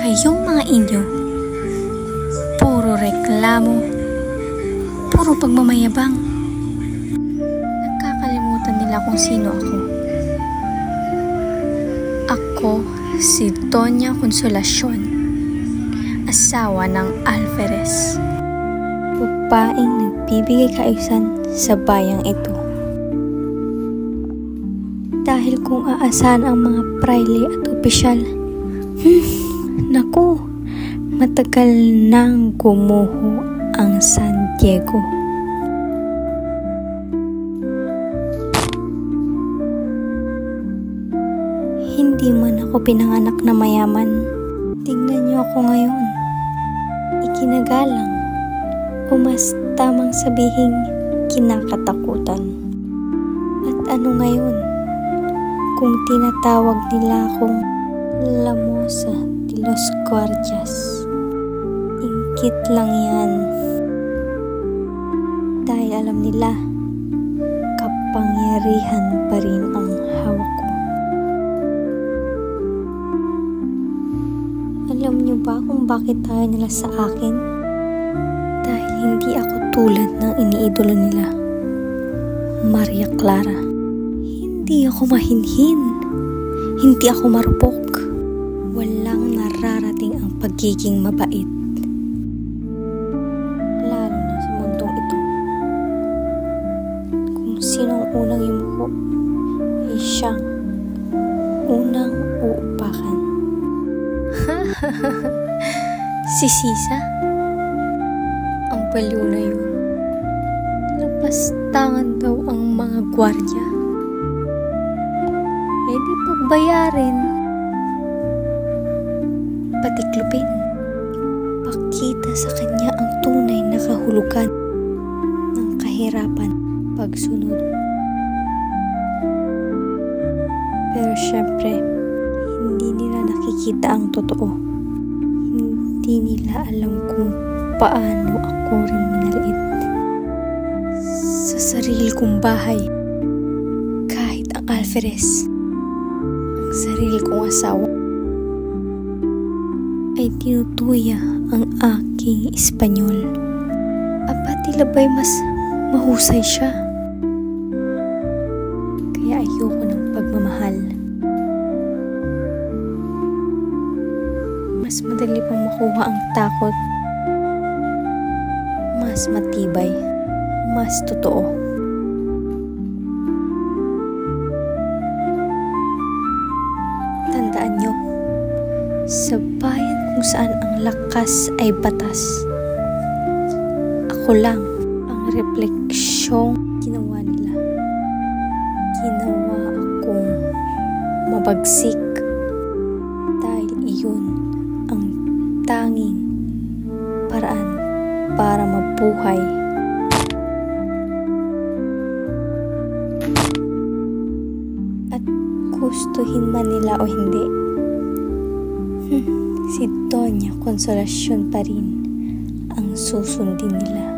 Kayong mga inyo, puro reklamo, puro pagmamayabang. Nakakalimutan nila kung sino ako. Ako si Doña Consolacion, asawa ng Alferez. Babaeng nagbibigay kaayusan sa bayang ito. Dahil kung aasahan ang mga praile at opisyal, naku, matagal nang gumuho ang San Diego. Hindi man ako pinanganak na mayaman. Tingnan niyo ako ngayon. Ikinagalang o mas tamang sabihing kinakatakutan. At ano ngayon kung tinatawag nila akong La Moza de los Guardias? Ingkit lang yan. Dahil alam nila, kapangyarihan pa rin ang hawak ko. Alam niyo ba kung bakit tayo nila sa akin? Dahil hindi ako tulad ng iniidolo nila. Maria Clara. Hindi ako mahinhin. Hindi ako marupok. Walang nararating ang pagiging mabait. Lalo na sa mundong ito. Kung sinong unang yumuko, ay siyang unang uupakan. Si Sisa? Ang baliw na yun. Lapastangan daw ang mga gwardya. Eh di pagbayarin. Patiklupin. Pakita sa kanya ang tunay na kahulugan ng kahirapan pagsunod. Pero syempre, hindi nila nakikita ang totoo. Hindi nila alam kung paano ako rin minaliit. Sa sarili kong bahay, kahit ang Alferez, ang sarili kong asawa, ay tinutuya ang aking Espanyol. Aba, tila ba'y mas mahusay siya? Kaya ayoko ng pagmamahal. Mas madali pang makuha ang takot. Mas matibay. Mas totoo. Tandaan nyo, sa bayan kung saan ang lakas ay batas, ako lang ang refleksyong ginawa nila. Ginawa akong mabagsik dahil iyon ang tanging paraan para mabuhay. At gustuhin man nila o hindi, si Doña Consolacion pa rin ang susundin nila.